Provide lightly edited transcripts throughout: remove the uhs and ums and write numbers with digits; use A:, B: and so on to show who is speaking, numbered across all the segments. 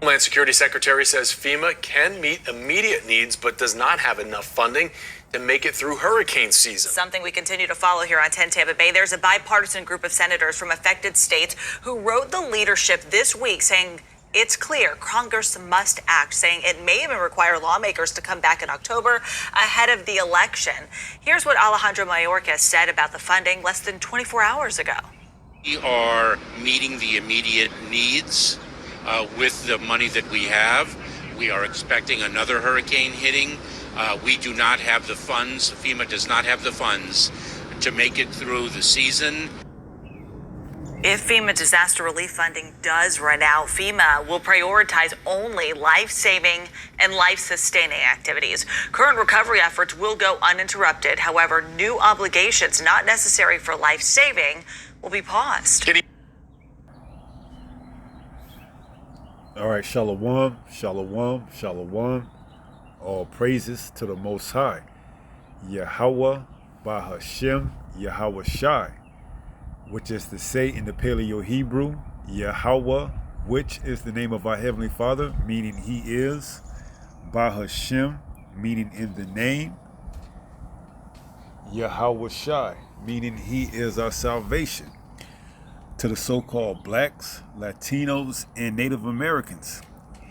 A: Homeland Security Secretary says FEMA can meet immediate needs, but does not have enough funding to make it through hurricane season.
B: Something we continue to follow here on 10 Tampa Bay. There's a bipartisan group of senators from affected states who wrote the leadership this week saying it's clear Congress must act, saying it may even require lawmakers to come back in October ahead of the election. Here's what Alejandro Mayorkas said about the funding less than 24 hours ago.
C: We are meeting the immediate needs with the money that we have. We are expecting another hurricane hitting. We do not have the funds. FEMA does not have the funds to make it through the season.
B: If FEMA disaster relief funding does run out, FEMA will prioritize only life-saving and life-sustaining activities. Current recovery efforts will go uninterrupted. However, new obligations not necessary for life-saving will be paused.
D: All right, shalom, shalom, shalom. All praises to the Most High. Yahweh, Bahashem, Yahweh Shai, which is to say in the Paleo Hebrew, Yahweh, which is the name of our Heavenly Father, meaning He is, Bahashem, meaning in the name, Yahweh Shai, meaning He is our salvation. To the so-called blacks, Latinos, and Native Americans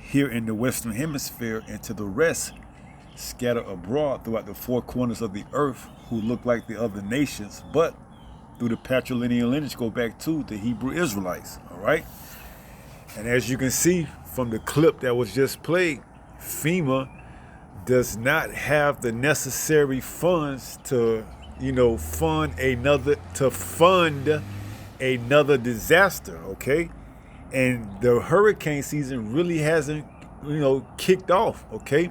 D: here in the Western Hemisphere, and to the rest scattered abroad throughout the four corners of the earth who look like the other nations, but through the patrilineal lineage go back to the Hebrew Israelites, all right? And as you can see from the clip that was just played, FEMA does not have the necessary funds to, fund another disaster, okay? And the hurricane season really hasn't, kicked off, okay?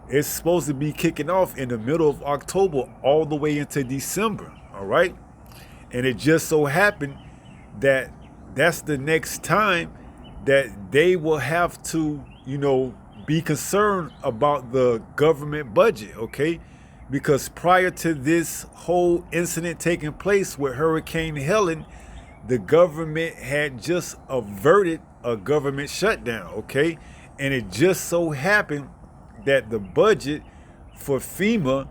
D: It's supposed to be kicking off in the middle of October all the way into December, all right? And it just so happened that that's the next time that they will have to, be concerned about the government budget, okay? Because prior to this whole incident taking place with Hurricane Helen, the government had just averted a government shutdown, okay? And it just so happened that the budget for FEMA,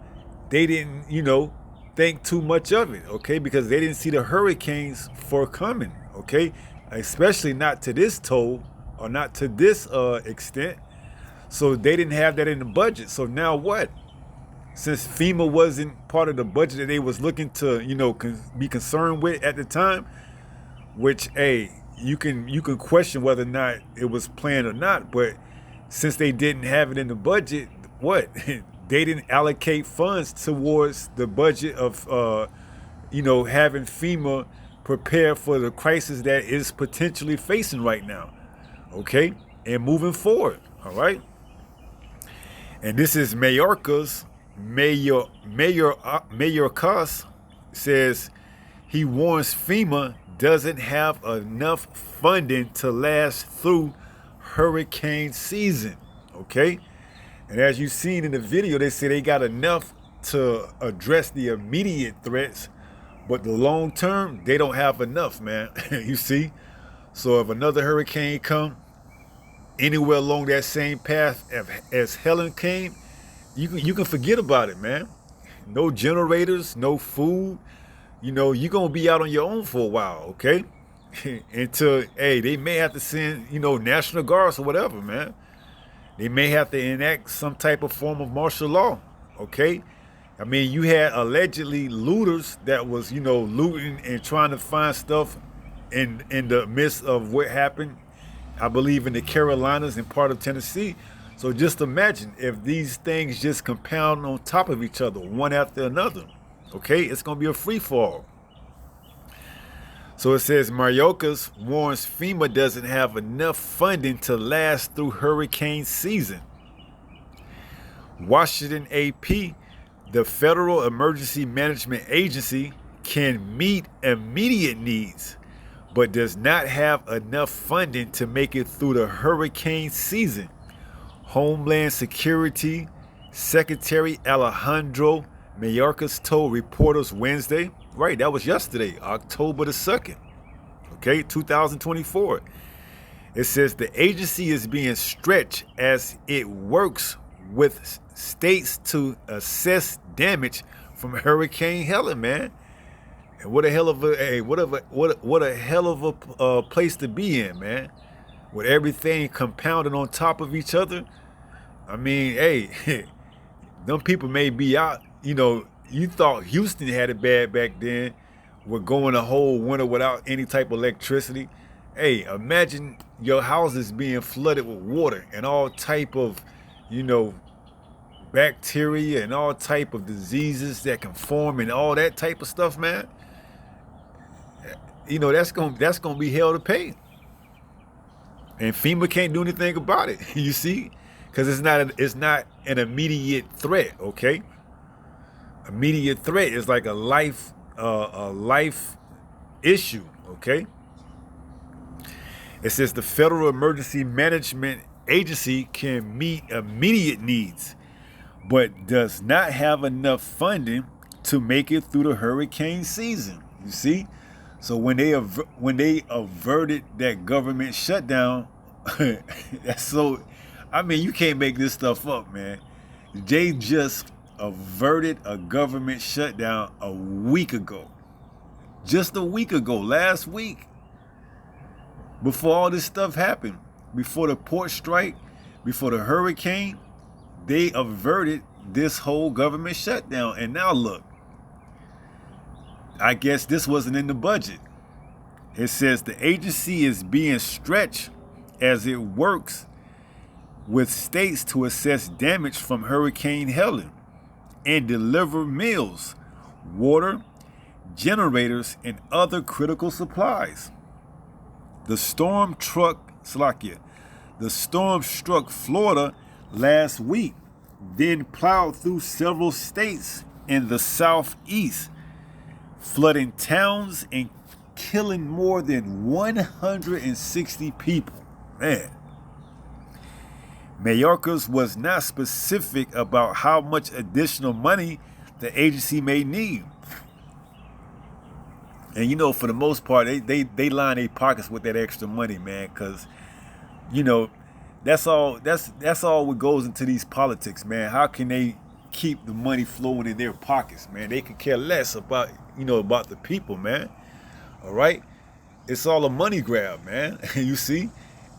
D: they didn't, think too much of it, okay? Because they didn't see the hurricanes forthcoming, okay? Especially not to this toll or not to this extent. So they didn't have that in the budget. So now what? Since FEMA wasn't part of the budget that they was looking to, be concerned with at the time, which, hey, you can question whether or not it was planned or not, but since they didn't have it in the budget, what? They didn't allocate funds towards the budget of, having FEMA prepare for the crisis that is potentially facing right now, okay? And moving forward, all right? And this is Mayorkas. Mayorkas says he warns FEMA doesn't have enough funding to last through hurricane season, okay? And as you've seen in the video, they say they got enough to address the immediate threats, but the long term, they don't have enough, man. You see? So if another hurricane come anywhere along that same path as Helen came, you can forget about it, man. No generators, no food. You're going to be out on your own for a while, okay? Until, hey, they may have to send, National Guards or whatever, man. They may have to enact some type of form of martial law, okay? I mean, you had allegedly looters that was, looting and trying to find stuff in the midst of what happened, I believe, in the Carolinas and part of Tennessee. So just imagine if these things just compound on top of each other, one after another, okay? It's going to be a free fall. So it says Mayorkas warns FEMA doesn't have enough funding to last through hurricane season. Washington AP, the Federal Emergency Management Agency, can meet immediate needs, but does not have enough funding to make it through the hurricane season. Homeland Security Secretary Alejandro Mayorkas told reporters Wednesday, right, that was yesterday, October the 2nd, okay, 2024. It says the agency is being stretched as it works with states to assess damage from Hurricane Helen, man. And what a hell of a what a hell of a place to be in, man. With everything compounded on top of each other. I mean, hey, them people may be out. You know, you thought Houston had it bad back then. We're going a whole winter without any type of electricity. Hey, imagine your houses being flooded with water and all type of, you know, bacteria and all type of diseases that can form and all that type of stuff, man. You know, that's gonna be hell to pay. And FEMA can't do anything about it. You see, because it's not an immediate threat. Okay, immediate threat is like a life issue. Okay. It says the Federal Emergency Management Agency can meet immediate needs, but does not have enough funding to make it through the hurricane season. You see, so when they averted that government shutdown, that's so. I mean, you can't make this stuff up, man. They just averted a government shutdown a week ago, just a week ago, last week. Before all this stuff happened, before the port strike, before the hurricane, they averted this whole government shutdown. And now look, I guess this wasn't in the budget. It says the agency is being stretched as it works with states to assess damage from Hurricane Helen and deliver meals, water, generators, and other critical supplies. The storm struck Florida last week, then plowed through several states in the southeast, flooding towns and killing more than 160 people. Man. Mayorkas was not specific about how much additional money the agency may need. And you know, for the most part, they line their pockets with that extra money, man, because, you know, that's all what goes into these politics, man. How can they keep the money flowing in their pockets, man? They could care less about, you know, about the people, man. All right? It's all a money grab, man. You see?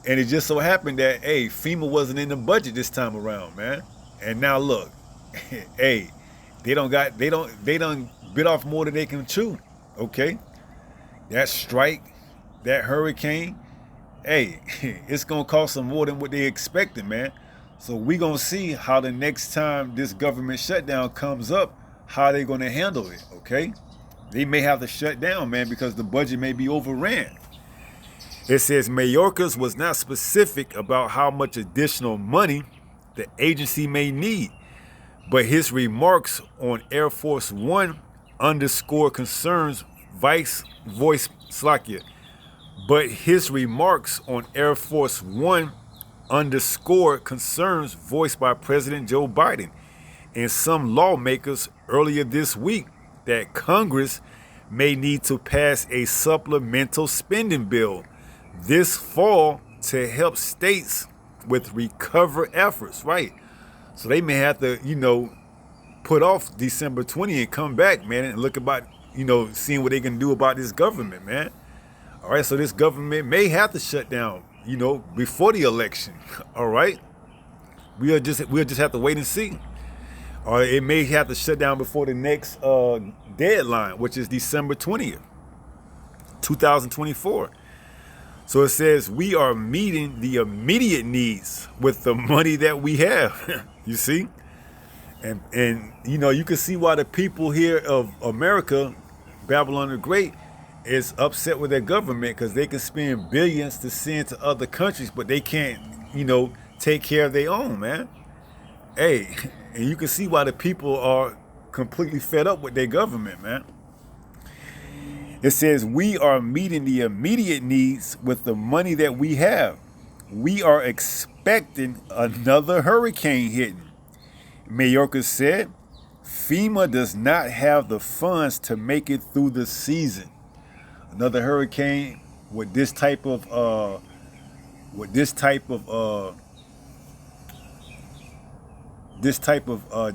D: And it just so happened that, hey, FEMA wasn't in the budget this time around, man. And now look, hey, they done bit off more than they can chew. Okay, that strike, that hurricane, hey, it's gonna cost them more than what they expected, man. So we gonna see how the next time this government shutdown comes up, how they gonna handle it. Okay, they may have to shut down, man, because the budget may be overran. It says Mayorkas was not specific about how much additional money the agency may need, but his remarks on Air Force One underscore concerns voiced by President Joe Biden and some lawmakers earlier this week that Congress may need to pass a supplemental spending bill this fall to help states with recovery efforts, right? So they may have to, you know, put off December 20 and come back, man, and look about, you know, seeing what they can do about this government, man. All right, so this government may have to shut down, you know, before the election. All right, we'll just have to wait and see. Or it may have to shut down before the next deadline, which is December 20th, 2024. So it says we are meeting the immediate needs with the money that we have. You see? And you know, you can see why the people here of America, Babylon the Great, is upset with their government, because they can spend billions to send to other countries, but they can't, you know, take care of their own, man. Hey, and you can see why the people are completely fed up with their government, man. It says we are meeting the immediate needs with the money that we have. We are expecting another hurricane hitting. Mayorkas said FEMA does not have the funds to make it through the season. Another hurricane with this type of with this type of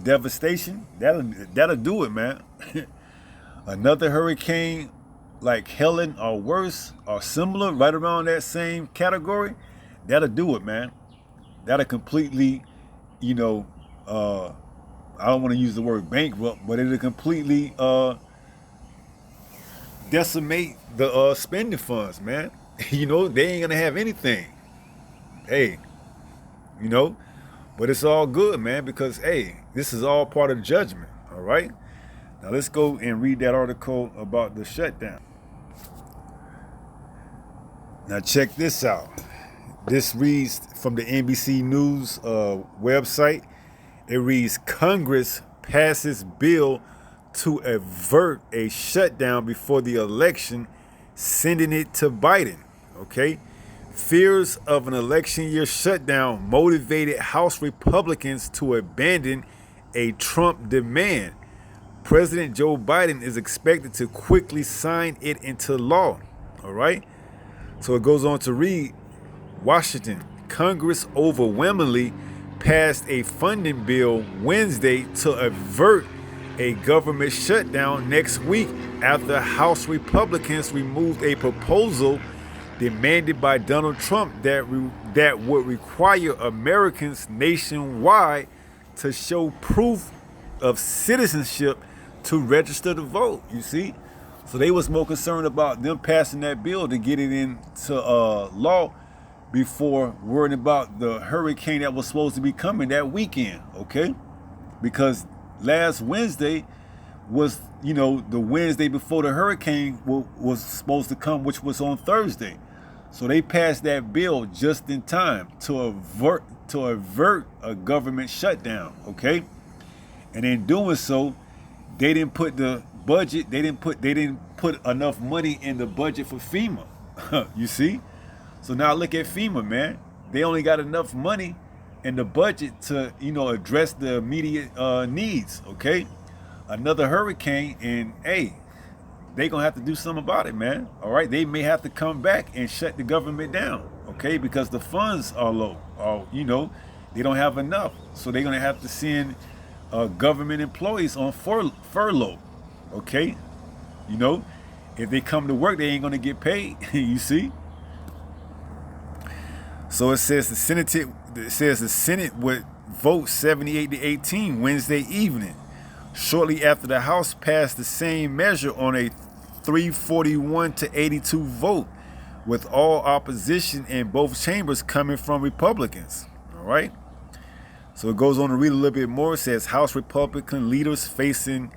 D: devastation, that'll do it, man. Another hurricane like Helen or worse or similar, right around that same category, that'll do it, man. That'll completely, I don't want to use the word bankrupt, but it'll completely decimate the spending funds, man. They ain't gonna have anything. Hey, but it's all good, man, because hey, this is all part of the judgment. All right. Now let's go and read that article about the shutdown. Now check this out. This reads from the NBC News website. It reads, Congress passes bill to avert a shutdown before the election, sending it to Biden. Okay. Fears of an election year shutdown motivated House Republicans to abandon a Trump demand. President Joe Biden is expected to quickly sign it into law. All right. So it goes on to read, Washington, Congress overwhelmingly passed a funding bill Wednesday to avert a government shutdown next week after House Republicans removed a proposal demanded by Donald Trump that would require Americans nationwide to show proof of citizenship to register to vote. You see? So they was more concerned about them passing that bill to get it into law before worrying about the hurricane that was supposed to be coming that weekend, okay? Because last Wednesday was, the Wednesday before the hurricane was supposed to come, which was on Thursday. So they passed that bill just in time to avert a government shutdown, okay? And in doing so, they didn't put the budget, they didn't put enough money in the budget for FEMA. You see? So now look at FEMA, man. They only got enough money in the budget to, address the immediate needs, okay? Another hurricane, and hey, they gonna have to do something about it, man. All right, they may have to come back and shut the government down, okay? Because the funds are low, or they don't have enough. So they're gonna have to send government employees on furlough, okay? If they come to work, they ain't gonna get paid. You see? So it says the Senate would vote 78-18 Wednesday evening, shortly after the House passed the same measure on a 341-82 vote, with all opposition in both chambers coming from Republicans. All right. So it goes on to read a little bit more. It says House Republican leaders facing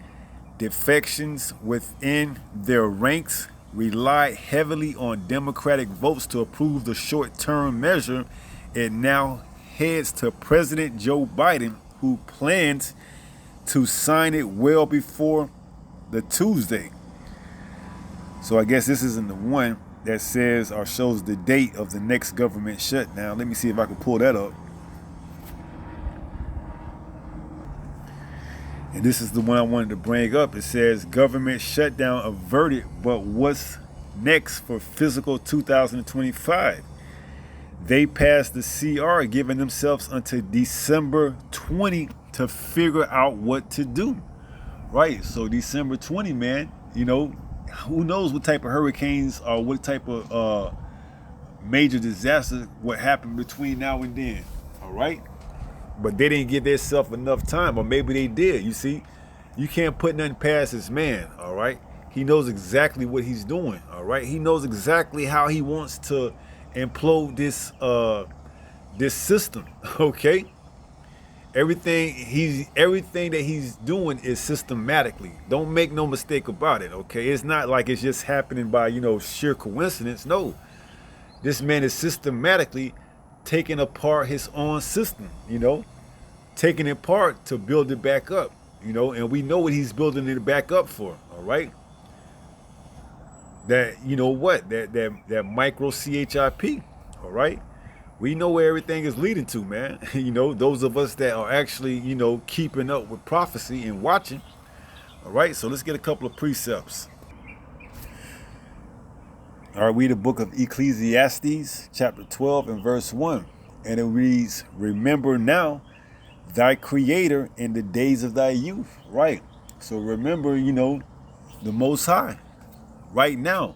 D: defections within their ranks relied heavily on Democratic votes to approve the short-term measure. It now heads to President Joe Biden, who plans to sign it well before the Tuesday. So I guess this isn't the one that says or shows the date of the next government shutdown. Let me see if I can pull that up. And this is the one I wanted to bring up. It says government shutdown averted, but what's next for fiscal 2025? They passed the CR, giving themselves until December 20 to figure out what to do. Right, so December 20, man, who knows what type of hurricanes or what type of major disaster would happen between now and then. All right. But they didn't give themselves enough time, or maybe they did. You see, you can't put nothing past this man, all right? He knows exactly what he's doing, all right? He knows exactly how he wants to implode this system, okay? Everything that he's doing is systematically. Don't make no mistake about it, okay? It's not like it's just happening by, sheer coincidence. No, this man is systematically taking apart his own system, taking it apart to build it back up, and we know what he's building it back up for, all right? That, that micro CHIP, all right? We know where everything is leading to, man. Those of us that are actually, keeping up with prophecy and watching, all right? So let's get a couple of precepts. All right, read the book of Ecclesiastes, chapter 12 and verse 1. And it reads, remember now thy creator in the days of thy youth. Right. So remember, the Most High right now,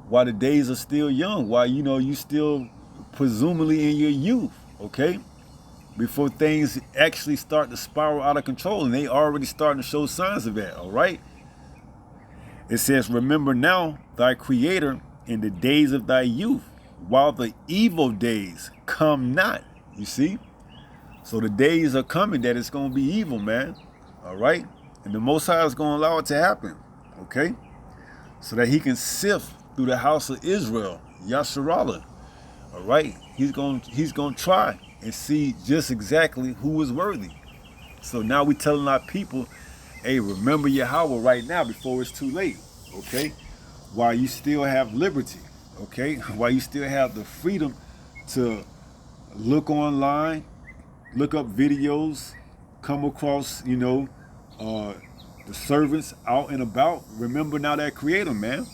D: while the days are still young, while, you still presumably in your youth. Okay. Before things actually start to spiral out of control, and they already starting to show signs of that. All right. It says, remember now thy creator in the days of thy youth, while the evil days come not. You see? So the days are coming that it's going to be evil, man. All right? And the Most High is going to allow it to happen. Okay? So that he can sift through the house of Israel, Yasharallah. All right? He's going to try and see just exactly who is worthy. So now we're telling our people, hey, remember Yahweh right now before it's too late, okay? While you still have liberty, okay? While you still have the freedom to look online, look up videos, come across, the servants out and about. Remember now that Creator, man,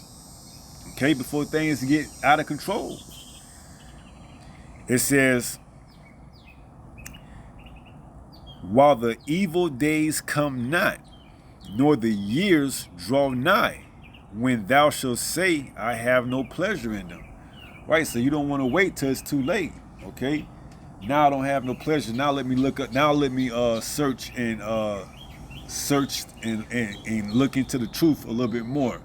D: okay? Before things get out of control. It says, while the evil days come not, nor the years draw nigh, when thou shalt say, I have no pleasure in them. Right, so you don't want to wait till it's too late, okay? Now I don't have no pleasure. Now let me look up. Now let me search and look into the truth a little bit more.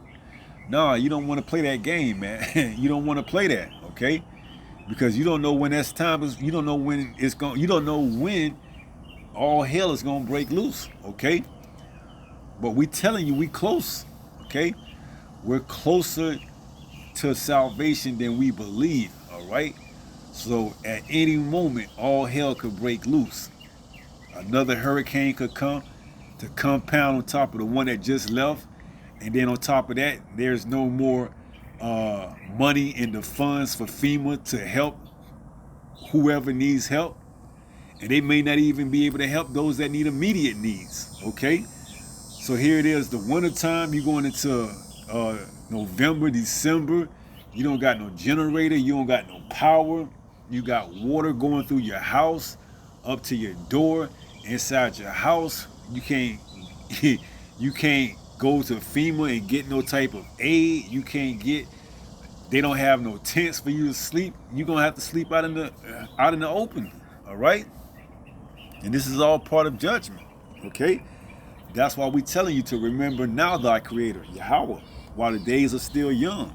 D: No, you don't want to play that game, man. You don't want to play that, okay? Because you don't know when that's time is. You don't know when it's going. You don't know when all hell is going to break loose, okay? But we telling you we close, okay? We're closer to salvation than we believe, all right? So at any moment, all hell could break loose. Another hurricane could come to compound on top of the one that just left. And then on top of that, there's no more money in the funds for FEMA to help whoever needs help. And they may not even be able to help those that need immediate needs, okay? So here it is, the winter time, you're going into November, December. You don't got no generator, you don't got no power. You got water going through your house, up to your door, inside your house. You can't you can't go to FEMA and get no type of aid. You can't get, they don't have no tents for you to sleep. You're gonna have to sleep out in the open, all right? And this is all part of judgment, okay? That's why we're telling you to remember now thy creator, Yahweh, while the days are still young.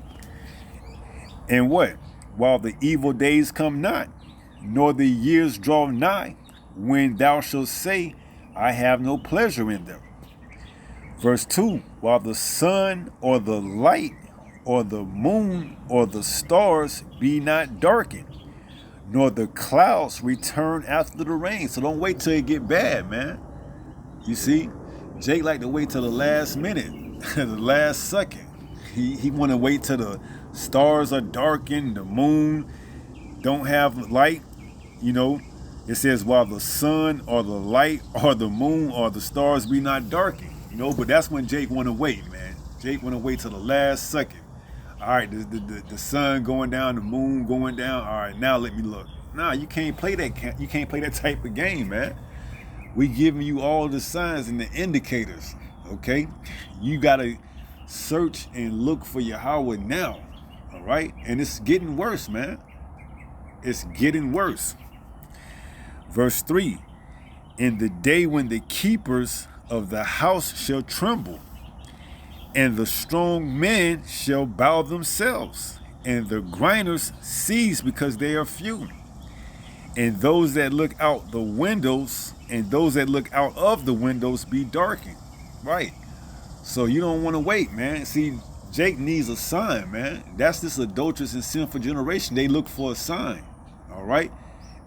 D: And what? While the evil days come not, nor the years draw nigh, when thou shalt say, I have no pleasure in them. Verse 2, while the sun or the light or the moon or the stars be not darkened, nor the clouds return after the rain. So don't wait till it get bad, man. You see, Jake like to wait till the last minute, the last second. He want to wait till the stars are darkened, the moon don't have light. It says while the sun or the light or the moon or the stars be not darkened. But that's when Jake want to wait, man. Jake want to wait till the last second. All right, the sun going down, the moon going down. All right, now let me look. Nah, you can't play that. You can't play that type of game, man. We giving you all the signs and the indicators, okay? You gotta search and look for Yahweh now, all right? And it's getting worse, man. It's getting worse. Verse 3, in the day when the keepers of the house shall tremble, and the strong men shall bow themselves, and the grinders cease because they are few. And those that look out the windows, and those that look out of the windows be darkened. Right. So you don't want to wait, man. See, Jake needs a sign, man. That's this adulterous and sinful generation. They look for a sign. All right.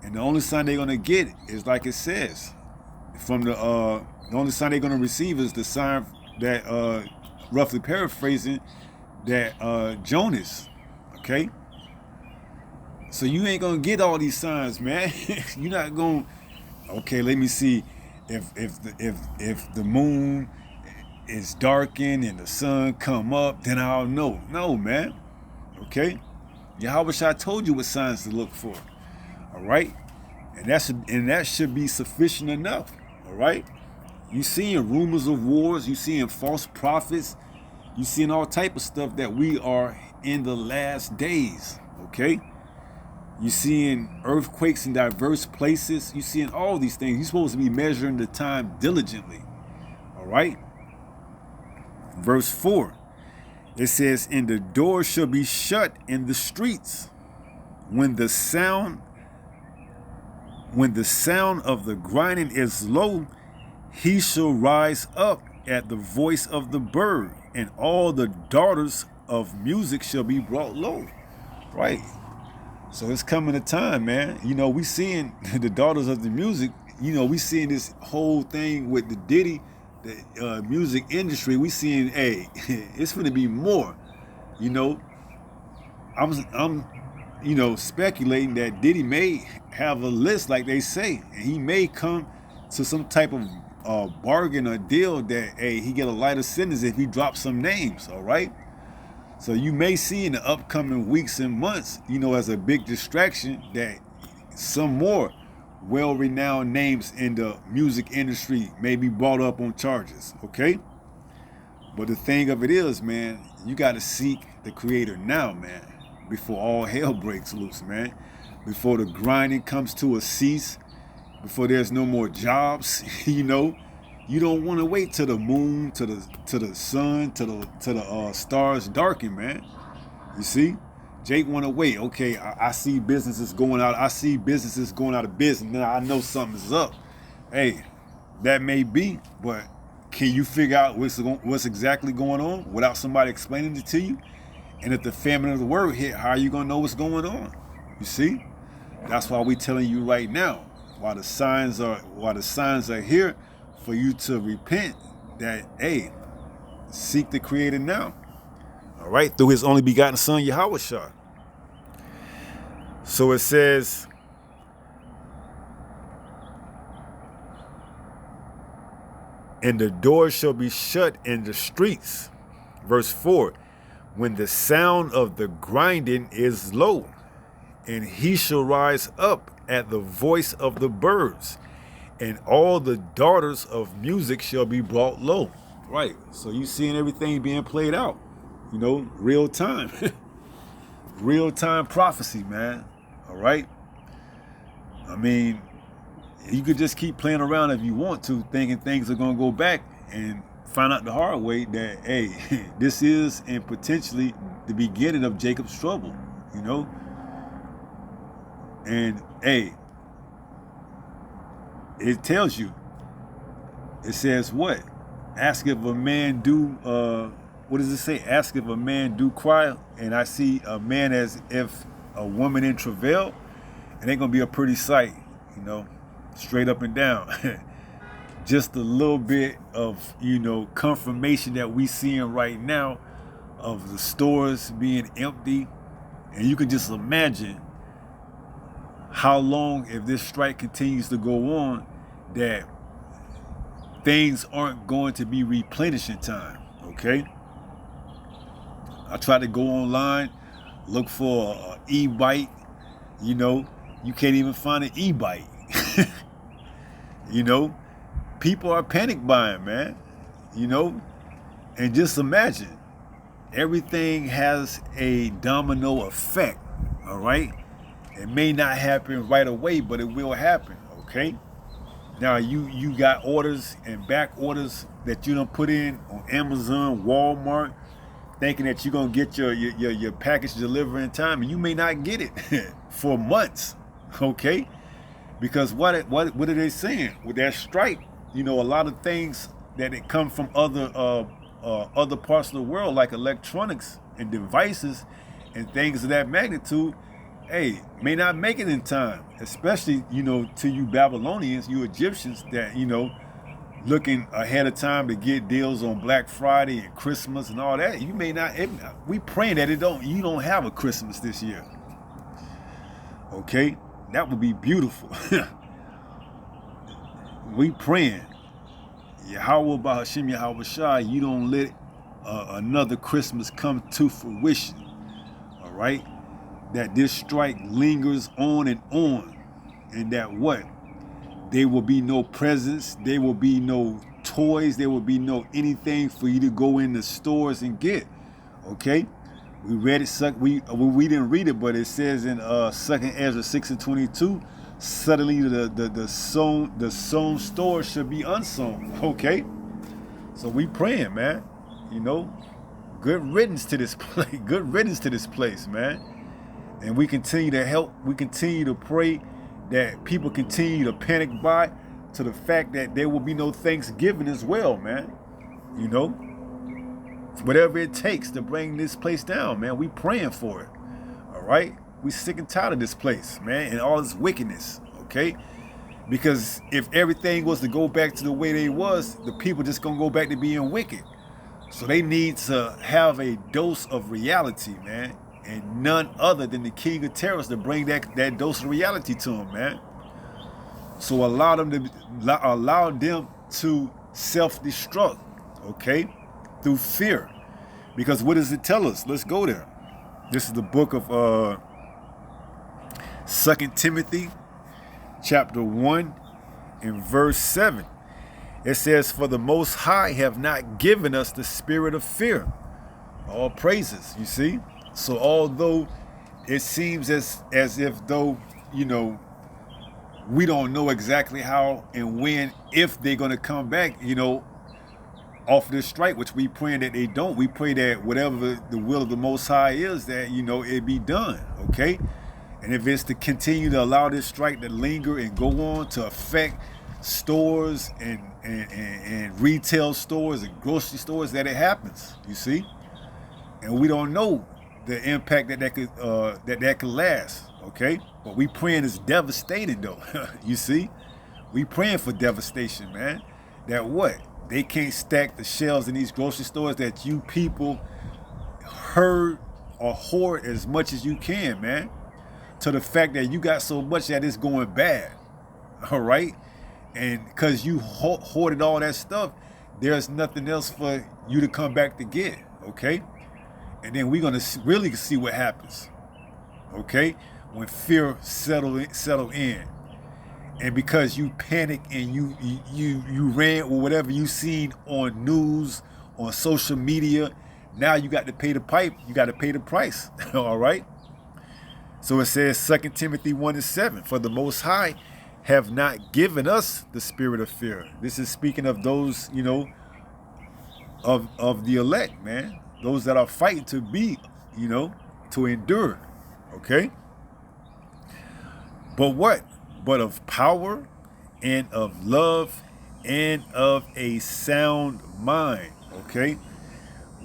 D: And the only sign they're going to get is like it says. From the only sign they're going to receive is the sign that roughly paraphrasing, that Jonas, okay? So you ain't gonna get all these signs, man. You're not gonna. Okay, let me see if the moon is darkened and the sun come up, then I'll know. No, man. Okay? Yahweh Shai told you what signs to look for. All right? And that should be sufficient enough. All right? You seeing rumors of wars, you seeing false prophets, you seeing all type of stuff that we are in the last days. Okay? You seeing earthquakes in diverse places. You seeing all these things. You're supposed to be measuring the time diligently. All right? Verse 4. It says, and the door shall be shut in the streets when the sound of the grinding is low, he shall rise up at the voice of the bird, and all the daughters of music shall be brought low. Right? So it's coming a time, man. You know, we seeing the daughters of the music, you know, we seeing this whole thing with the Diddy, the music industry. We seeing, hey, it's going to be more. You know, I'm you know, speculating that Diddy may have a list like they say, and he may come to some type of bargain or deal that, hey, he get a lighter sentence if he drops some names. All right. So you may see in the upcoming weeks and months, you know, as a big distraction, that some more well-renowned names in the music industry may be brought up on charges, okay? But the thing of it is, man, you got to seek the Creator now, man, before all hell breaks loose, man. Before the grinding comes to a cease, before there's no more jobs, you know. You don't want to wait till the moon, to the sun, to the stars darken, man. You see, Jake want to wait. Okay, I see businesses going out. I see businesses going out of business. Now I know something's up. Hey, that may be, but can you figure out what's exactly going on without somebody explaining it to you? And if the famine of the word hit, how are you gonna know what's going on? You see, that's why we telling you right now. While the signs are here, for you to repent, that, hey, seek the Creator now. All right, through his only begotten son, Yahweh Shai. So it says, and the door shall be shut in the streets. Verse 4, when the sound of the grinding is low, and he shall rise up at the voice of the birds, and all the daughters of music shall be brought low. Right. So you seeing everything being played out, you know, real time. Real time prophecy, man. All right. I mean, you could just keep playing around if you want to, thinking things are going to go back, and find out the hard way that, hey, this is and potentially the beginning of Jacob's trouble, you know. And, hey, it tells you, it says what? Ask if a man do, what does it say? Ask if a man do cry, and I see a man as if a woman in travail, and they're going to be a pretty sight, you know, straight up and down. Just a little bit of, you know, confirmation that we seeing right now of the stores being empty. And you can just imagine how long, if this strike continues to go on, that things aren't going to be replenished in time, okay? I tried to go online, look for an e-bike, you know, you can't even find an e-bike. You know, people are panic buying, man, you know, and just imagine, everything has a domino effect, all right? It may not happen right away, but it will happen, okay? Now, you got orders and back orders that you done put in on Amazon, Walmart, thinking that you're going to get your package delivered in time, and you may not get it for months, okay? Because what are they saying? With that strike, you know, a lot of things that it come from other parts of the world, like electronics and devices and things of that magnitude, hey, may not make it in time, especially, you know, to you Babylonians, you Egyptians that, you know, looking ahead of time to get deals on Black Friday and Christmas and all that. You may not, we praying that you don't have a Christmas this year. Okay? That would be beautiful. We praying, Yahweh Bahashim Yahweh Shai, you don't let another Christmas come to fruition. All all right, that this strike lingers on, and that what? There will be no presents, there will be no toys, there will be no anything for you to go in the stores and get, okay? We read it, we didn't read it, but it says in 2nd Ezra 6:22, suddenly the sown store should be unsown, okay? So we praying, man, you know, good riddance to this place, good riddance to this place, man. And we continue to help, we continue to pray that people continue to panic buy to the fact that there will be no Thanksgiving as well, man. You know, whatever it takes to bring this place down, man. We praying for it, all right? We sick and tired of this place, man, and all this wickedness, okay? Because if everything was to go back to the way they was, the people just gonna go back to being wicked. So they need to have a dose of reality, man, and none other than the King of Terrors to bring that dose of reality to them, man. So allow them to self-destruct, okay, through fear. Because what does it tell us? Let's go there. This is the book of 2 Timothy chapter 1 and verse 7. It says, for the Most High have not given us the spirit of fear. All praises, you see? So although it seems as if though, you know, we don't know exactly how and when, if they're going to come back, you know, off this strike, which we praying that they don't. We pray that whatever the will of the Most High is, that, you know, it be done, okay? And if it's to continue to allow this strike to linger and go on to affect stores and retail stores and grocery stores, that it happens, you see? And we don't know the impact that could last, okay? But we praying it's devastating though, you see? We praying for devastation, man. That what? They can't stack the shelves in these grocery stores, that you people herd or hoard as much as you can, man. To the fact that you got so much that it's going bad, all right? And because you hoarded all that stuff, there's nothing else for you to come back to get, okay? And then we're gonna really see what happens, okay? When fear settle in, and because you panic and you ran or whatever you seen on news, on social media, now you got to pay the pipe. You got to pay the price, all right? So it says 2 Timothy 1 and 7, for the Most High have not given us the spirit of fear. This is speaking of those, you know, of the elect, man. Those that are fighting to be, you know, to endure, okay? But what? But of power and of love and of a sound mind, okay?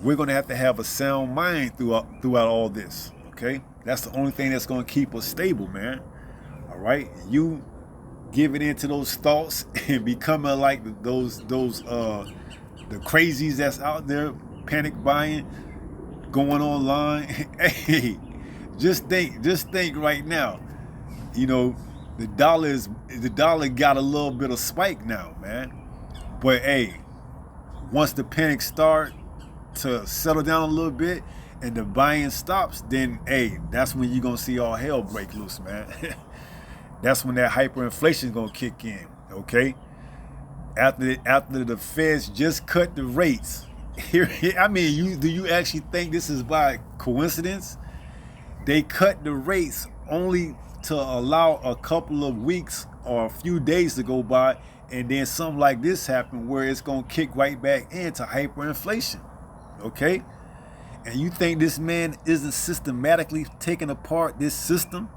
D: We're going to have a sound mind throughout all this, okay? That's the only thing that's going to keep us stable, man. All right? You giving into those thoughts and becoming like those the crazies that's out there, panic buying, going online. Hey, just think right now. You know, the dollar got a little bit of spike now, man. But hey, once the panic start to settle down a little bit and the buying stops, then hey, that's when you're gonna see all hell break loose, man. That's when that hyperinflation is gonna kick in, okay? After the Feds just cut the rates. I mean, do you actually think this is by coincidence? They cut the rates only to allow a couple of weeks or a few days to go by, and then something like this happen where it's gonna kick right back into hyperinflation, okay? And you think this man isn't systematically taking apart this system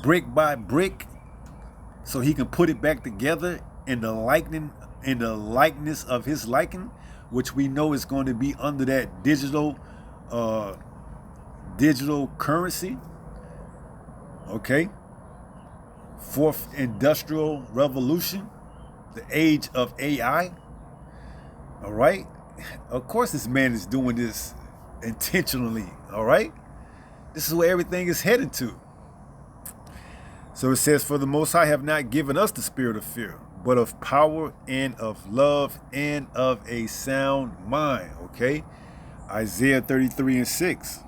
D: brick by brick so he can put it back together in the likeness of his liking, which we know is going to be under that digital currency, okay? Fourth industrial revolution, the age of AI, all right? Of course this man is doing this intentionally, all right? This is where everything is headed to. So it says, for the Most High have not given us the spirit of fear, but of power and of love and of a sound mind, okay? Isaiah 33 and 6.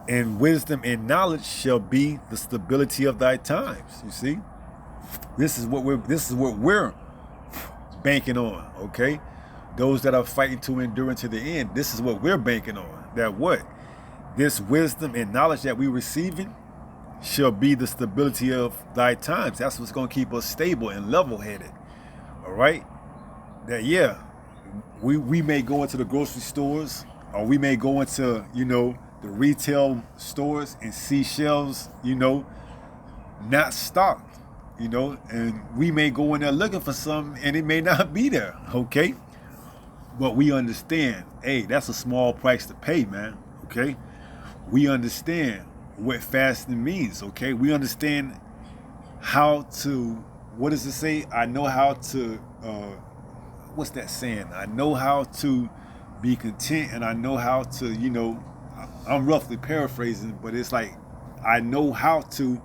D: And wisdom and knowledge shall be the stability of thy times. You see, this is what we're banking on. Okay, those that are fighting to endure unto the end. This is what we're banking on. That what this wisdom and knowledge that we're receiving shall be the stability of thy times. That's what's going to keep us stable and level-headed. All right. That we may go into the grocery stores, or we may go into the retail stores and see shelves not stocked, and we may go in there looking for something and it may not be there. Okay, but we understand, hey, that's a small price to pay, man. Okay, we understand what fasting means. Okay, we understand how to, what does it say? I know how to what's that saying? I know how to be content, and I know how to, I'm roughly paraphrasing, but it's like I know how to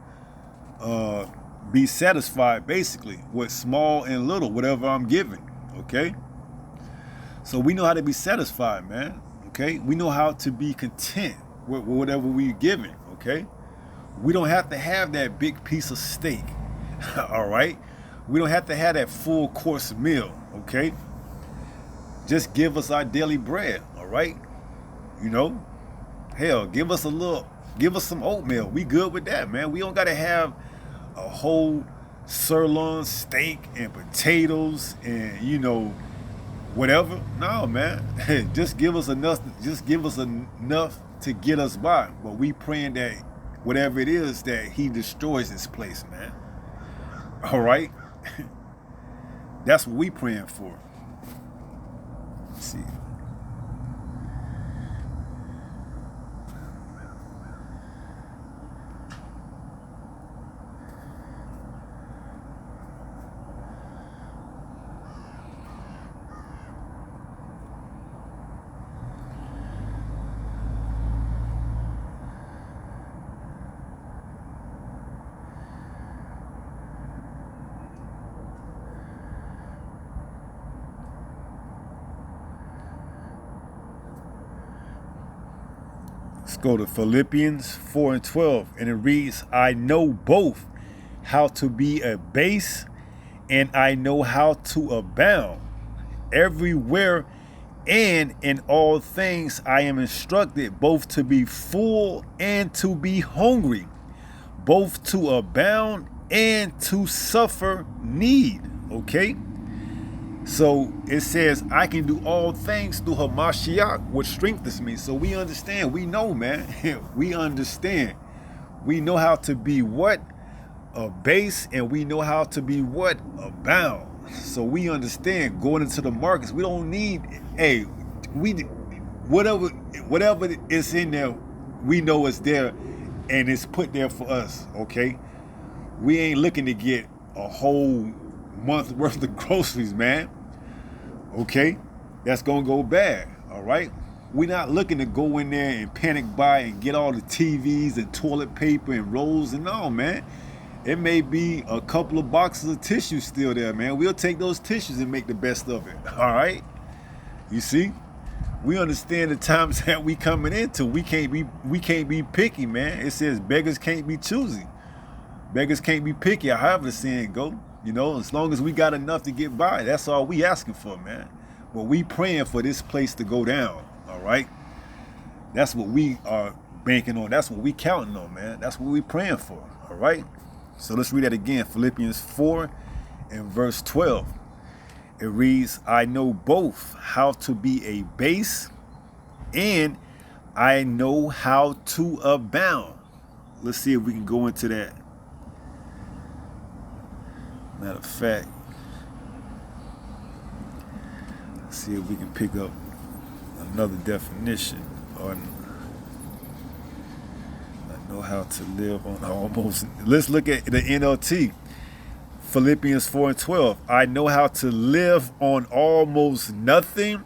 D: be satisfied, basically, with small and little, whatever I'm given. Okay, so we know how to be satisfied, man. Okay, we know how to be content with whatever we're given. Okay, we don't have to have that big piece of steak. All right, we don't have to have that full course meal. Okay, just give us our daily bread. All right, hell, give us some oatmeal. We good with that, man. We don't gotta have a whole sirloin steak and potatoes and whatever. No, man. Just give us enough to get us by. But we praying that whatever it is, that he destroys this place, man. All right. That's what we praying for. Let's see. Let's go to Philippians 4:12, and it reads, I know both how to be abased and I know how to abound. Everywhere and in all things I am instructed both to be full and to be hungry, both to abound and to suffer need. Okay? So it says, I can do all things through Hamashiach, which strengthens me. So we understand. We know, man. We understand. We know how to be what? Abase, and we know how to be what? Abound. So we understand going into the markets. We don't need, whatever is in there, we know it's there and it's put there for us. Okay? We ain't looking to get a whole month worth of groceries, man. Okay, that's gonna go bad. All right, we're not looking to go in there and panic buy and get all the TVs and toilet paper and rolls and all, man. It may be a couple of boxes of tissue still there, man. We'll take those tissues and make the best of it. All right, you see, we understand the times that we coming into. We can't be picky, man. It says beggars can't be choosy. Beggars can't be picky, or however the saying go. As long as we got enough to get by, that's all we asking for, man. But we praying for this place to go down, all right? That's what we are banking on. That's what we counting on, man. That's what we praying for, all right? So let's read that again, Philippians 4 and verse 12. It reads, I know both how to be a base and I know how to abound. Let's see if we can go into that. Matter of fact, let's see if we can pick up another definition. Or I know how to live on almost. Let's look at the NLT. Philippians 4:12. I know how to live on almost nothing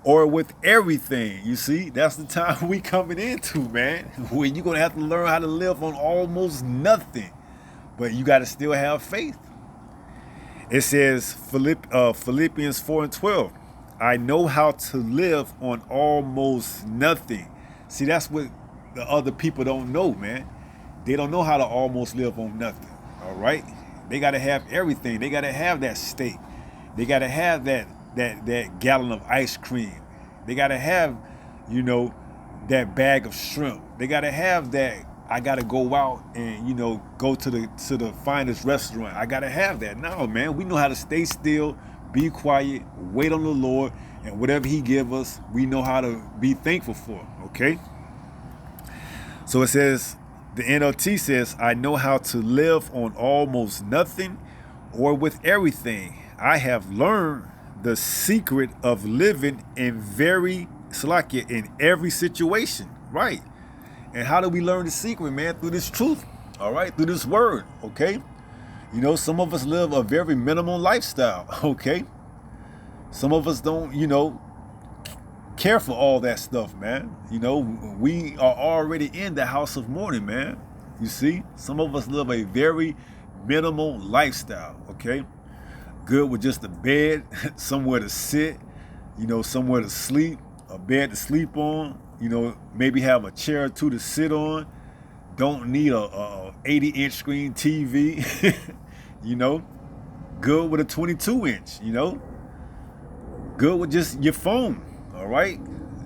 D: or with everything. You see, that's the time we coming into, man. When you're gonna have to learn how to live on almost nothing, but you got to still have faith. It says Philippians 4:12. I know how to live on almost nothing. See, that's what the other people don't know, man. They don't know how to almost live on nothing. All right, they got to have everything. They got to have that steak. They got to have that gallon of ice cream. They got to have, that bag of shrimp. They got to have that. I got to go out and go to the finest restaurant. I got to have that. No, man, we know how to stay still, be quiet, wait on the Lord, and whatever He give us, we know how to be thankful for. Okay. So it says, the NLT says, I know how to live on almost nothing or with everything. I have learned the secret of living in every situation. Right. And how do we learn the secret, man? Through this truth. All right. Through this word. Okay. Some of us live a very minimal lifestyle. Okay. Some of us don't, care for all that stuff, man. We are already in the house of mourning, man. You see, some of us live a very minimal lifestyle. Okay. Good with just a bed, somewhere to sit, somewhere to sleep, a bed to sleep on, maybe have a chair or two to sit on. Don't need a 80-inch screen TV, good with a 22-inch, good with just your phone. All right.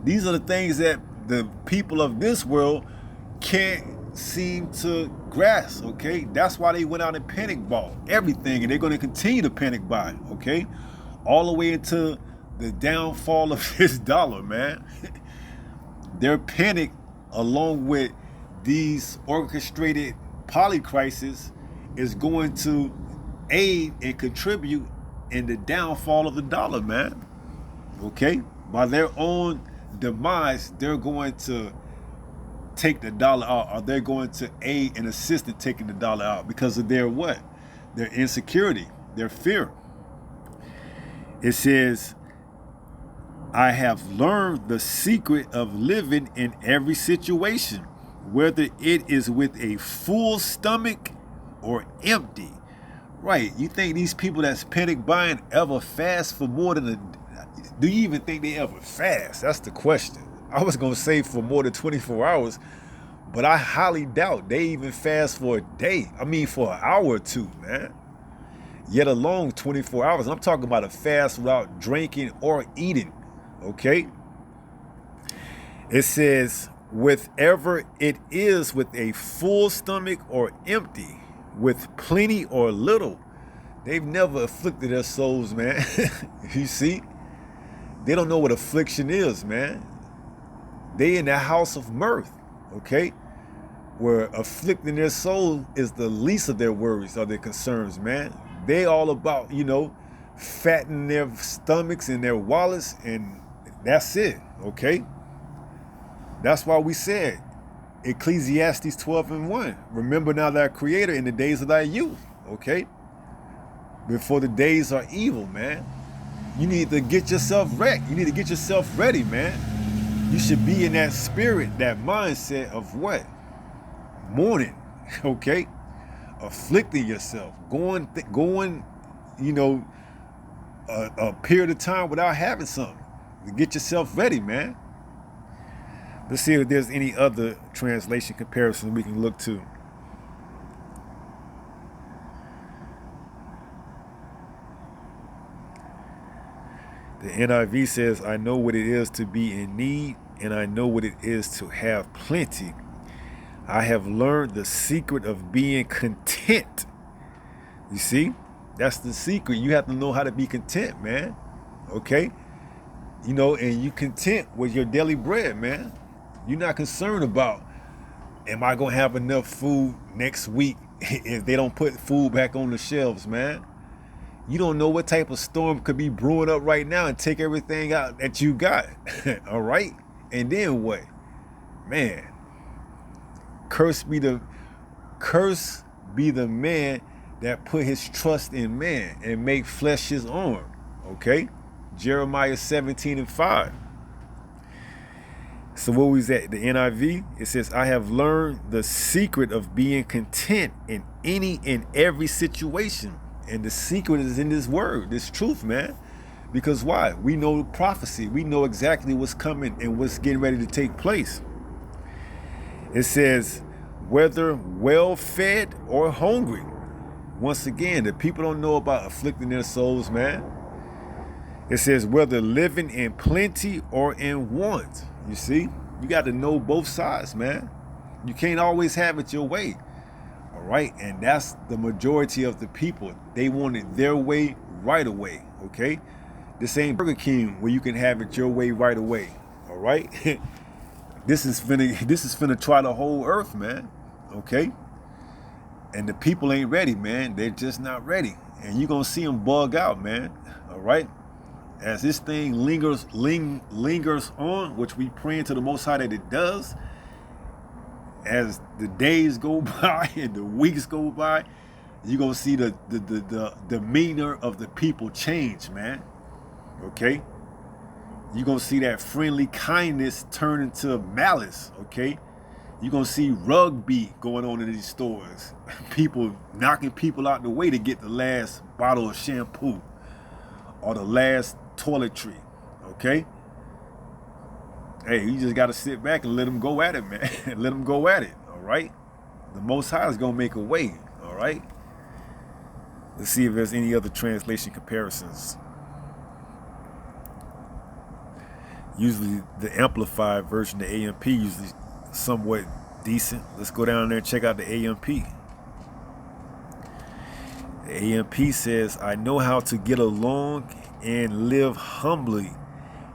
D: These are the things that the people of this world can't seem to grasp. Okay. That's why they went out and panic bought everything, and they're going to continue to panic buy. Okay. All the way into the downfall of this dollar, man. Their panic, along with these orchestrated polycrises, is going to aid and contribute in the downfall of the dollar, man. Okay. By their own demise, they're going to take the dollar out, or they're going to aid and assist in taking the dollar out because of their what? Their insecurity, their fear. It says, I have learned the secret of living in every situation, whether it is with a full stomach or empty. Right. You think these people that's panic buying ever fast for more than do you even think they ever fast? That's the question. I was going to say for more than 24 hours, but I highly doubt they even fast for a day. I mean, for an hour or two, man. Yet alone 24 hours. I'm talking about a fast without drinking or eating. Okay. It says, whatever it is with a full stomach or empty, with plenty or little, they've never afflicted their souls, man. You see? They don't know what affliction is, man. They in the house of mirth, okay? Where afflicting their soul is the least of their worries or their concerns, man. They all about, fattening their stomachs and their wallets, and that's it, okay? That's why we said, Ecclesiastes 12:1, remember now thy Creator in the days of thy youth, okay? Before the days are evil, man. You need to get yourself wrecked. You need to get yourself ready, man. You should be in that spirit, that mindset of what? Mourning, okay? Afflicting yourself, going, a period of time without having something. To get yourself ready, man. Let's see if there's any other translation comparison we can look to. The NIV says, I know what it is to be in need, and I know what it is to have plenty. I have learned the secret of being content. You see? That's the secret. You have to know how to be content, man. Okay? And you content with your daily bread, man. You're not concerned about, am I going to have enough food next week if they don't put food back on the shelves, man? You don't know what type of storm could be brewing up right now and take everything out that you got. All right? And then what? Man, curse be the man that put his trust in man and make flesh his arm. Okay? Jeremiah 17:5. So what was that? The NIV? It says, I have learned the secret of being content in any and every situation. And the secret is in this word, this truth, man. Because why? We know prophecy. We know exactly what's coming and what's getting ready to take place. It says, whether well-fed or hungry. Once again, the people don't know about afflicting their souls, man. It says, whether living in plenty or in want. You see, you got to know both sides, man. You can't always have it your way. All right. And that's the majority of the people. They want it their way right away. Okay. This ain't Burger King where you can have it your way right away. All right. This is finna try the whole earth, man. Okay. And the people ain't ready, man. They're just not ready. And you're going to see them bug out, man. All right. As this thing lingers on, which we praying to the Most High that it does, as the days go by and the weeks go by, you're going to see the demeanor of the people change, man. Okay? You're going to see that friendly kindness turn into malice, okay? You're going to see rugby going on in these stores. People knocking people out the way to get the last bottle of shampoo or the last toiletry, okay? Hey, you just got to sit back and let them go at it, man. Let them go at it, all right? The Most High is going to make a way, all right? Let's see if there's any other translation comparisons. Usually the amplified version, the AMP, usually somewhat decent. Let's go down there and check out the AMP. The AMP says, I know how to get along and live humbly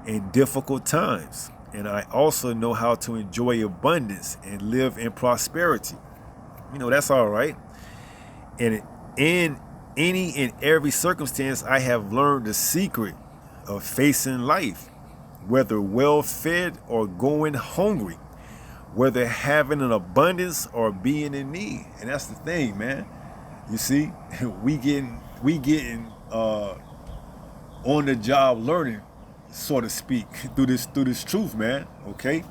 D: in difficult times. And I also know how to enjoy abundance and live in prosperity. You know, that's all right. And in any and every circumstance, I have learned the secret of facing life, whether well-fed or going hungry, whether having an abundance or being in need. And that's the thing, man. You see, we getting on the job learning, so to speak, through this truth, man. Okay,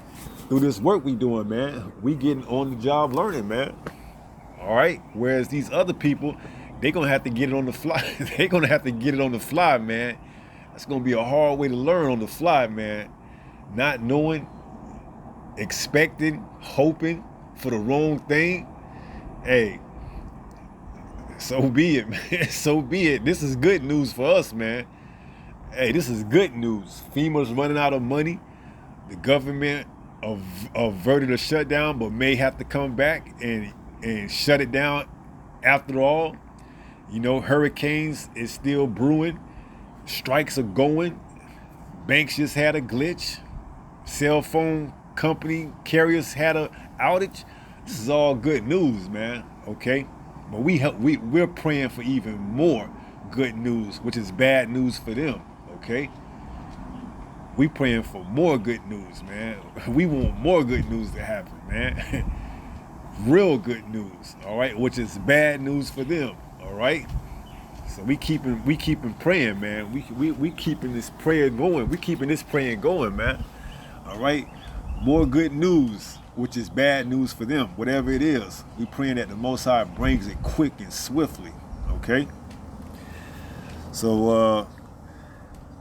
D: through this work we doing, man. We getting on the job learning, man. All right. Whereas these other people, they gonna have to get it on the fly. They gonna have to get it on the fly, man. That's gonna be a hard way to learn on the fly, man. Not knowing, expecting, hoping for the wrong thing. Hey, so be it, man. So be it. This is good news for us, man. Hey, this is good news. FEMA's running out of money. The government averted a shutdown, but may have to come back and shut it down after all. You know, hurricanes is still brewing. Strikes are going. Banks just had a glitch. Cell phone company carriers had a outage. This is all good news, man. Okay, but we're praying for even more good news, which is bad news for them. Okay, we praying for more good news, man. We want more good news to happen, man. Real good news, all right, which is bad news for them, all right. So we keeping praying, man. We keeping this prayer going. We keeping this praying going, man. All right, more good news, which is bad news for them. Whatever it is, we praying that the Most High brings it quick and swiftly. Okay. So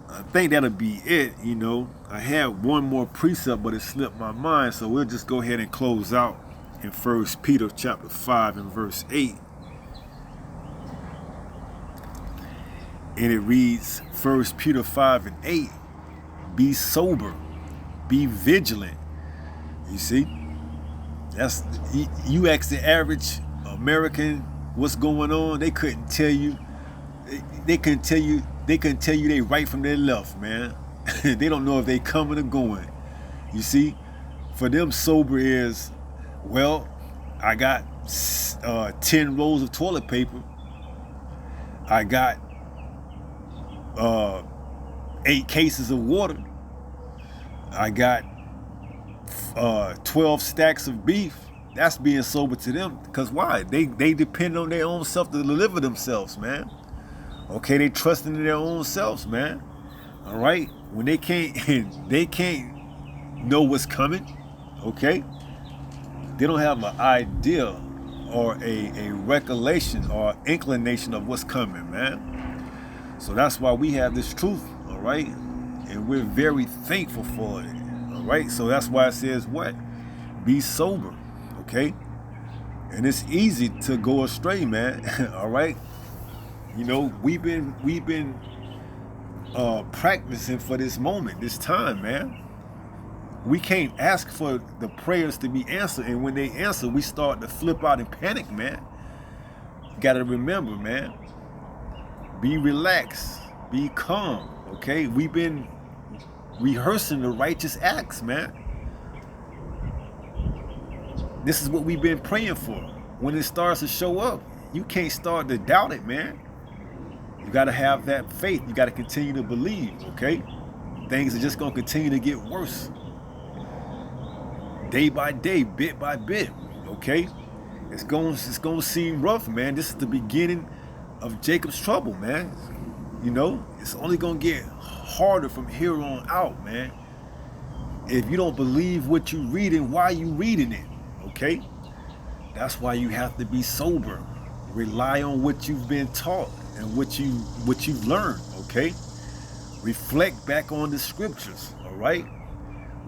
D: I think that'll be it. You know, I had one more precept, but it slipped my mind. So we'll just go ahead and close out in 1 Peter chapter 5 and verse 8. And it reads, 1 Peter 5 and 8, be sober, be vigilant. You see, that's, you ask the average American what's going on, they couldn't tell you. They couldn't tell you they right from their left, man. They don't know if they coming or going. You see, for them, sober is, well, I got 10 rolls of toilet paper. I got 8 cases of water. I got 12 stacks of beef. That's being sober to them. Because why? They depend on their own self to deliver themselves, man. Okay, they trusting in their own selves, man. All right, when they can't know what's coming. Okay, they don't have an idea or a recollection or inclination of what's coming, man. So that's why we have this truth, all right, and we're very thankful for it. All right, so that's why it says what? Be sober, okay? And it's easy to go astray, man. All right? You know, we've been practicing for this moment, this time, man. We can't ask for the prayers to be answered, and when they answer, we start to flip out and panic, man. You gotta remember, man, be relaxed, be calm, okay? We've been rehearsing the righteous acts, man. This is what we've been praying for. When it starts to show up, you can't start to doubt it, man. You gotta have that faith. You gotta continue to believe, okay? Things are just gonna continue to get worse. Day by day, bit by bit, okay? It's gonna seem rough, man. This is the beginning of Jacob's trouble, man. You know, it's only gonna get harder from here on out, man. If you don't believe what you're reading, why are you reading it? Okay? That's why you have to be sober. Rely on what you've been taught and what you've learned, okay? Reflect back on the scriptures, all right?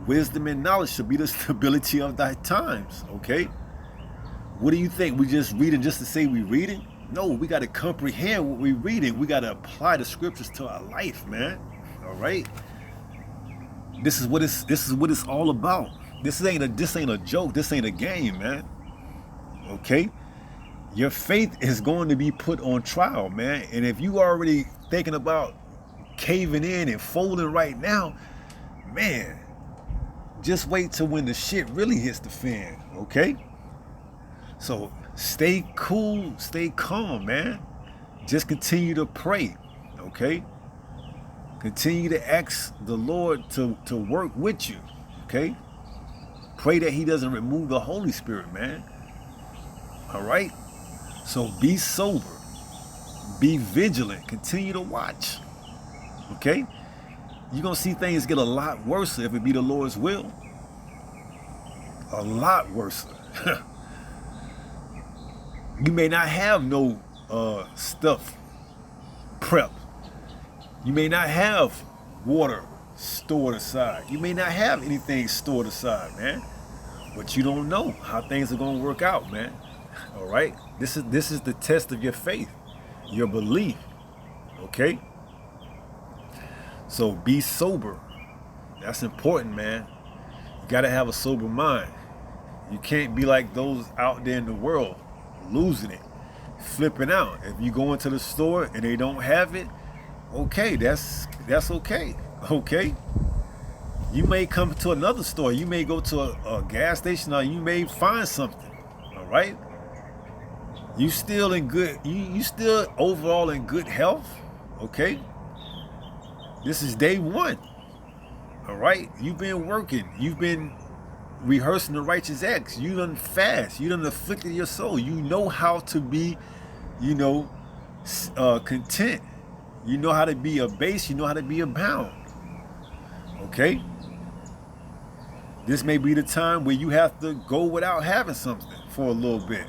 D: Wisdom and knowledge should be the stability of thy times, okay? What do you think? We just reading just to say we reading? No, we got to comprehend what we reading. We got to apply the scriptures to our life, man. All right? This is what it's all about. This ain't a joke. This ain't a game, man. Okay? Your faith is going to be put on trial, man. And if you already thinking about caving in and folding right now, man, just wait till when the shit really hits the fan, okay? So stay cool, stay calm, man. Just continue to pray, okay? Continue to ask the Lord to work with you, okay? Pray that he doesn't remove the Holy Spirit, man. All right? So be sober, be vigilant, continue to watch, okay? You're going to see things get a lot worse if it be the Lord's will. A lot worse. You may not have no stuff prepped. You may not have water stored aside. You may not have anything stored aside, man. But you don't know how things are going to work out, man. All right? This is the test of your faith, your belief, okay? So be sober. That's important, man. You got to have a sober mind. You can't be like those out there in the world, losing it, flipping out. If you go into the store and they don't have it, okay, that's okay, okay? You may come to another store. You may go to a gas station, or you may find something, all right? You still in good, you still overall in good health, okay? This is day one, all right? You've been working. You've been rehearsing the righteous acts. You done fast. You done afflicted your soul. You know how to be, content. You know how to be abased. You know how to be abound, okay? This may be the time where you have to go without having something for a little bit,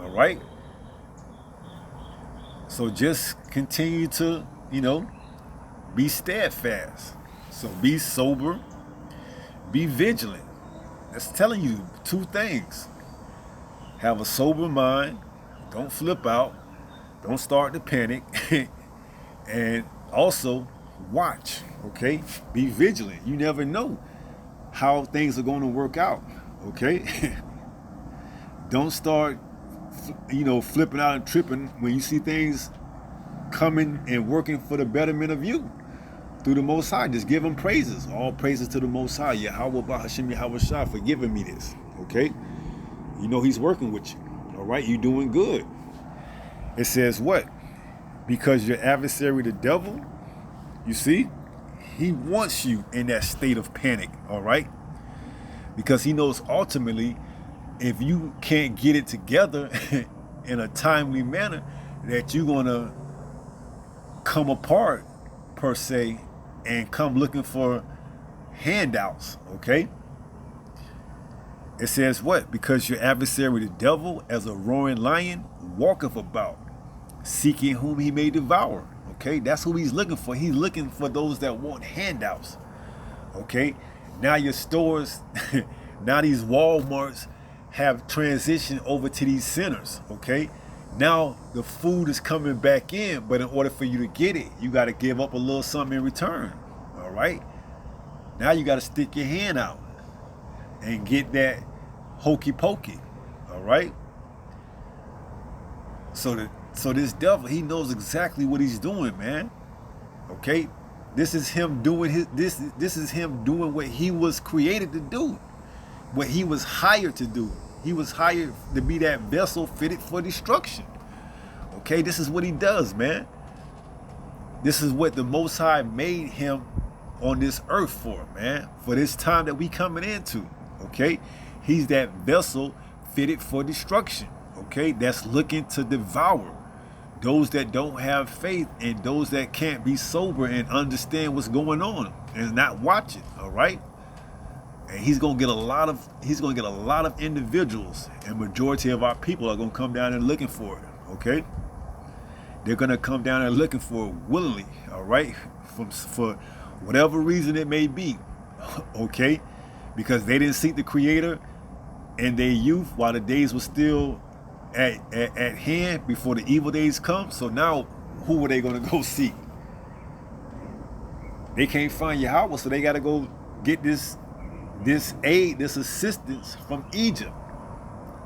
D: all right? So just continue to, be steadfast. So be sober, be vigilant. That's telling you two things. Have a sober mind, don't flip out, don't start to panic, and also watch, okay? Be vigilant. You never know how things are going to work out, okay? Don't start, flipping out and tripping when you see things coming and working for the betterment of you through the Most High. Just give him praises. All praises to the Most High. Yahweh Bahashim Yahweh Shah for giving me this, okay? You know he's working with you, all right? You're doing good. It says what? Because your adversary, the devil, you see, he wants you in that state of panic, all right? Because he knows ultimately, if you can't get it together in a timely manner, that you're going to come apart, per se, and come looking for handouts, okay? It says what? Because your adversary, the devil, as a roaring lion, walketh about, seeking whom he may devour. Okay, that's who he's looking for. He's looking for those that want handouts. Okay, now your stores, now these Walmarts have transitioned over to these centers, okay? Now the food is coming back in, but in order for you to get it, you got to give up a little something in return, all right? Now you got to stick your hand out and get that hokey pokey, all right? So this devil, he knows exactly what he's doing, man. Okay, this is him doing this is him doing what he was created to do, what he was hired to do. He was hired to be that vessel fitted for destruction. Okay, this is what he does, man. This is what the Most High made him on this earth for, man. For this time that we coming into. Okay, he's that vessel fitted for destruction. Okay, that's looking to devour those that don't have faith and those that can't be sober and understand what's going on and not watch it, all right? And he's gonna get a lot of individuals, and majority of our people are gonna come down and looking for it, okay? They're gonna come down and looking for it willingly, all right? For whatever reason it may be, okay? Because they didn't seek the Creator in their youth while the days were still at hand before the evil days come. So now who were they going to go seek? They can't find Yahweh, so they got to go get this aid, this assistance from Egypt.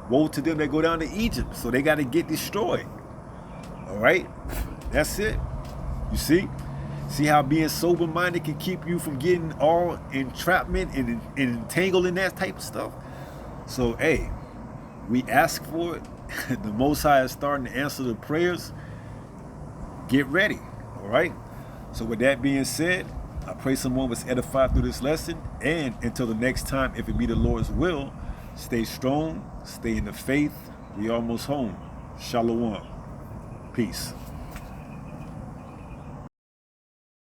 D: Woe to them that go down to Egypt, so they got to get destroyed. All right, that's it. You see how being sober-minded can keep you from getting all entrapment and entangled in that type of stuff. So hey, we ask for it. The Most High is starting to answer the prayers. Get ready, all right? So with that being said, I pray someone was edified through this lesson. And until the next time, if it be the Lord's will, stay strong, stay in the faith. We almost home. Shalom. Peace.